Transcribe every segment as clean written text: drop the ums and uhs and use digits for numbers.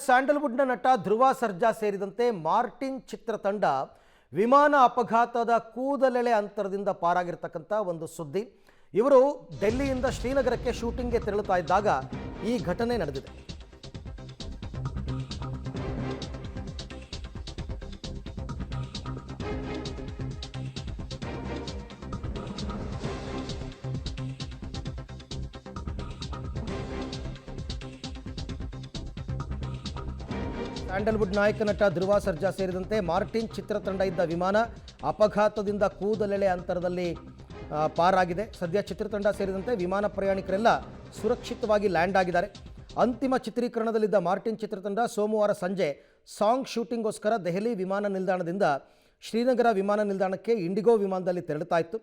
ಸ್ಯಾಂಡಲ್ವುಡ್ನ ನಟ ಧ್ರುವ ಸರ್ಜಾ ಸೇರಿದಂತೆ ಮಾರ್ಟಿನ್ ಚಿತ್ರತಂಡ ವಿಮಾನ ಅಪಘಾತದ ಕೂದಲೆಳೆ ಅಂತರದಿಂದ ಪಾರಾಗಿರ್ತಕ್ಕಂಥ ಒಂದು ಸುದ್ದಿ. ಇವರು ಡೆಲ್ಲಿಯಿಂದ ಶ್ರೀನಗರಕ್ಕೆ ಶೂಟಿಂಗ್ಗೆ ತೆರಳುತ್ತಾ ಇದ್ದಾಗ ಈ ಘಟನೆ ನಡೆದಿದೆ. ಸ್ಯಾಂಡಲ್ವುಡ್ ನಾಯಕ ನಟ ಧ್ರುವ ಸರ್ಜಾ ಸೇರಿದಂತೆ ಮಾರ್ಟಿನ್ ಚಿತ್ರತಂಡ ಇದ್ದ ವಿಮಾನ ಅಪಘಾತದಿಂದ ಕೂದಲೆಳೆ ಅಂತರದಲ್ಲಿ ಪಾರಾಗಿದೆ. ಸದ್ಯ ಚಿತ್ರತಂಡ ಸೇರಿದಂತೆ ವಿಮಾನ ಪ್ರಯಾಣಿಕರೆಲ್ಲ ಸುರಕ್ಷಿತವಾಗಿ ಲ್ಯಾಂಡ್ ಆಗಿದ್ದಾರೆ. ಅಂತಿಮ ಚಿತ್ರೀಕರಣದಲ್ಲಿದ್ದ ಮಾರ್ಟಿನ್ ಚಿತ್ರತಂಡ ಸೋಮವಾರ ಸಂಜೆ ಸಾಂಗ್ ಶೂಟಿಂಗ್ಗೋಸ್ಕರ ದೆಹಲಿ ವಿಮಾನ ನಿಲ್ದಾಣದಿಂದ ಶ್ರೀನಗರ ವಿಮಾನ ನಿಲ್ದಾಣಕ್ಕೆ ಇಂಡಿಗೋ ವಿಮಾನದಲ್ಲಿ ತೆರಳುತ್ತಾ ಇತ್ತು.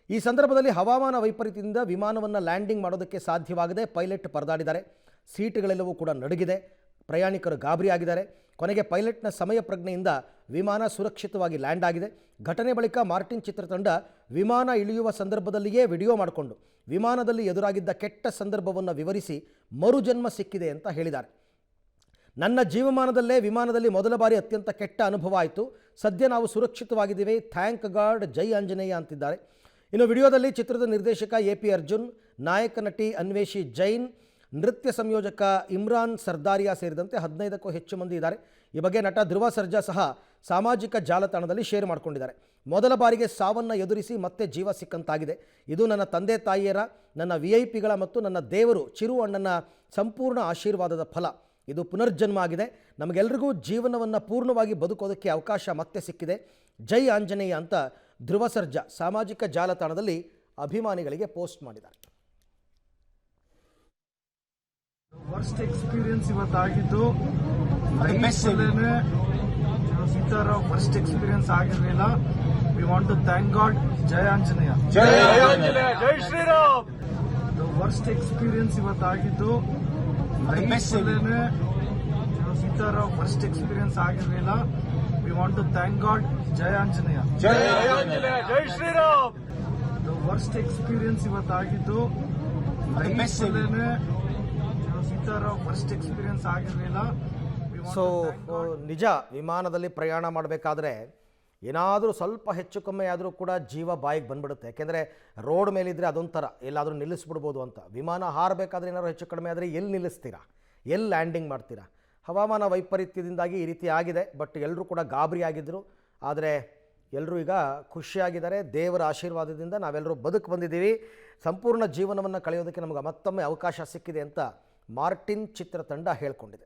ಈ ಸಂದರ್ಭದಲ್ಲಿ ಹವಾಮಾನ ವೈಪರೀತ್ಯದಿಂದ ವಿಮಾನವನ್ನು ಲ್ಯಾಂಡಿಂಗ್ ಮಾಡೋದಕ್ಕೆ ಸಾಧ್ಯವಾಗದೆ ಪೈಲಟ್ ಪರದಾಡಿದ್ದಾರೆ. ಸೀಟುಗಳೆಲ್ಲವೂ ಕೂಡ ನಡುಗಿದೆ. ಪ್ರಯಾಣಿಕರು ಗಾಬರಿಯಾಗಿದ್ದಾರೆ. ಕೊನೆಗೆ ಪೈಲಟ್ನ ಸಮಯ ಪ್ರಜ್ಞೆಯಿಂದ ವಿಮಾನ ಸುರಕ್ಷಿತವಾಗಿ ಲ್ಯಾಂಡ್ ಆಗಿದೆ. ಘಟನೆ ಬಳಿಕ ಮಾರ್ಟಿನ್ ಚಿತ್ರತಂಡ ವಿಮಾನ ಇಳಿಯುವ ಸಂದರ್ಭದಲ್ಲಿಯೇ ವಿಡಿಯೋ ಮಾಡಿಕೊಂಡು ವಿಮಾನದಲ್ಲಿ ಎದುರಾಗಿದ್ದ ಕೆಟ್ಟ ಸಂದರ್ಭವನ್ನು ವಿವರಿಸಿ ಮರುಜನ್ಮ ಸಿಕ್ಕಿದೆ ಅಂತ ಹೇಳಿದ್ದಾರೆ. ನನ್ನ ಜೀವಮಾನದಲ್ಲೇ ವಿಮಾನದಲ್ಲಿ ಮೊದಲ ಬಾರಿ ಅತ್ಯಂತ ಕೆಟ್ಟ ಅನುಭವ ಆಯಿತು. ಸದ್ಯ ನಾವು ಸುರಕ್ಷಿತವಾಗಿದ್ದೀವಿ, ಥ್ಯಾಂಕ್ ಗಾಡ್, ಜೈ ಆಂಜನೇಯ ಅಂತಿದ್ದಾರೆ. ಇನ್ನು ವಿಡಿಯೋದಲ್ಲಿ ಚಿತ್ರದ ನಿರ್ದೇಶಕ AP ಅರ್ಜುನ್, ನಾಯಕ ನಟಿ ಅನ್ವೇಷಿ ಜೈನ್, ನೃತ್ಯ ಸಂಯೋಜಕ ಇಮ್ರಾನ್ ಸರ್ದಾರಿಯಾ ಸೇರಿದಂತೆ 15ಕ್ಕೂ ಹೆಚ್ಚು ಮಂದಿ ಇದ್ದಾರೆ. ಈ ಬಗ್ಗೆ ನಟ ಧ್ರುವ ಸರ್ಜಾ ಸಹ ಸಾಮಾಜಿಕ ಜಾಲತಾಣದಲ್ಲಿ ಶೇರ್ ಮಾಡಿಕೊಂಡಿದ್ದಾರೆ. ಮೊದಲ ಬಾರಿಗೆ ಸಾವನ್ನು ಎದುರಿಸಿ ಮತ್ತೆ ಜೀವ ಸಿಕ್ಕಂತಾಗಿದೆ. ಇದು ನನ್ನ ತಂದೆ ತಾಯಿಯರ, ನನ್ನ VIP ಮತ್ತು ನನ್ನ ದೇವರು ಚಿರು ಅಣ್ಣನ ಸಂಪೂರ್ಣ ಆಶೀರ್ವಾದದ ಫಲ. ಇದು ಪುನರ್ಜನ್ಮ ಆಗಿದೆ. ನಮಗೆಲ್ಲರಿಗೂ ಜೀವನವನ್ನು ಪೂರ್ಣವಾಗಿ ಬದುಕೋದಕ್ಕೆ ಅವಕಾಶ ಮತ್ತೆ ಸಿಕ್ಕಿದೆ. ಜೈ ಆಂಜನೇಯ ಅಂತ ಧ್ರುವ ಸರ್ಜಾ ಸಾಮಾಜಿಕ ಜಾಲತಾಣದಲ್ಲಿ ಅಭಿಮಾನಿಗಳಿಗೆ ಪೋಸ್ಟ್ ಮಾಡಿದ್ದಾರೆ. ವರ್ಸ್ಟ್ ಎಕ್ಸ್ಪೀರಿಯನ್ಸ್ ಇವತ್ತಾಗಿದ್ದು ಈ ತರ ವರ್ಸ್ಟ್ ಎಕ್ಸ್ಪೀರಿಯನ್ಸ್ ಆಗಿರಲಿಲ್ಲ. We want to thank God. ಜೈ ಆಂಜನೇಯ, ಜೈ ಆಂಜನೇಯ, ಜೈ ಶ್ರೀರಾಮ್. ವರ್ಸ್ಟ್ ಎಕ್ಸ್ಪೀರಿಯನ್ಸ್ ಇವತ್ತಾಗಿದ್ದು ಈ ತರ ವರ್ಸ್ಟ್ ಎಕ್ಸ್ಪೀರಿಯನ್ಸ್ ಆಗಿರಲಿಲ್ಲ. We want to thank God. ಜೈ ಆಂಜನೇಯ, ಜೈ ಆಂಜನೇಯ, ಜೈ ಶ್ರೀರಾಮ್. ವರ್ಸ್ಟ್ ಎಕ್ಸ್ಪೀರಿಯನ್ಸ್ ಇವತ್ತಾಗಿದ್ದು ಸೊ ನಿಜ, ವಿಮಾನದಲ್ಲಿ ಪ್ರಯಾಣ ಮಾಡಬೇಕಾದ್ರೆ ಏನಾದರೂ ಸ್ವಲ್ಪ ಹೆಚ್ಚು ಕಮ್ಮಿ ಆದರೂ ಕೂಡ ಜೀವ ಬಾಯಿಗೆ ಬಂದ್ಬಿಡುತ್ತೆ. ಯಾಕೆಂದರೆ ರೋಡ್ ಮೇಲಿದ್ದರೆ ಅದೊಂಥರ ಎಲ್ಲಾದರೂ ನಿಲ್ಲಿಸ್ಬಿಡ್ಬೋದು ಅಂತ. ವಿಮಾನ ಹಾರಬೇಕಾದ್ರೆ ಏನಾದರೂ ಹೆಚ್ಚು ಕಡಿಮೆ ಆದರೆ ಎಲ್ಲಿ ನಿಲ್ಲಿಸ್ತೀರಾ, ಎಲ್ಲಿ ಲ್ಯಾಂಡಿಂಗ್ ಮಾಡ್ತೀರಾ? ಹವಾಮಾನ ವೈಪರೀತ್ಯದಿಂದಾಗಿ ಈ ರೀತಿ ಆಗಿದೆ. ಬಟ್ ಎಲ್ಲರೂ ಕೂಡ ಗಾಬರಿ ಆಗಿದ್ದರು. ಆದರೆ ಎಲ್ಲರೂ ಈಗ ಖುಷಿಯಾಗಿದ್ದಾರೆ. ದೇವರ ಆಶೀರ್ವಾದದಿಂದ ನಾವೆಲ್ಲರೂ ಬದುಕು ಬಂದಿದ್ದೀವಿ. ಸಂಪೂರ್ಣ ಜೀವನವನ್ನು ಕಳೆಯೋದಕ್ಕೆ ನಮಗೆ ಮತ್ತೊಮ್ಮೆ ಅವಕಾಶ ಸಿಕ್ಕಿದೆ ಅಂತ ಮಾರ್ಟಿನ್ ಚಿತ್ರತಂಡ ಹೇಳಿಕೊಂಡಿದೆ.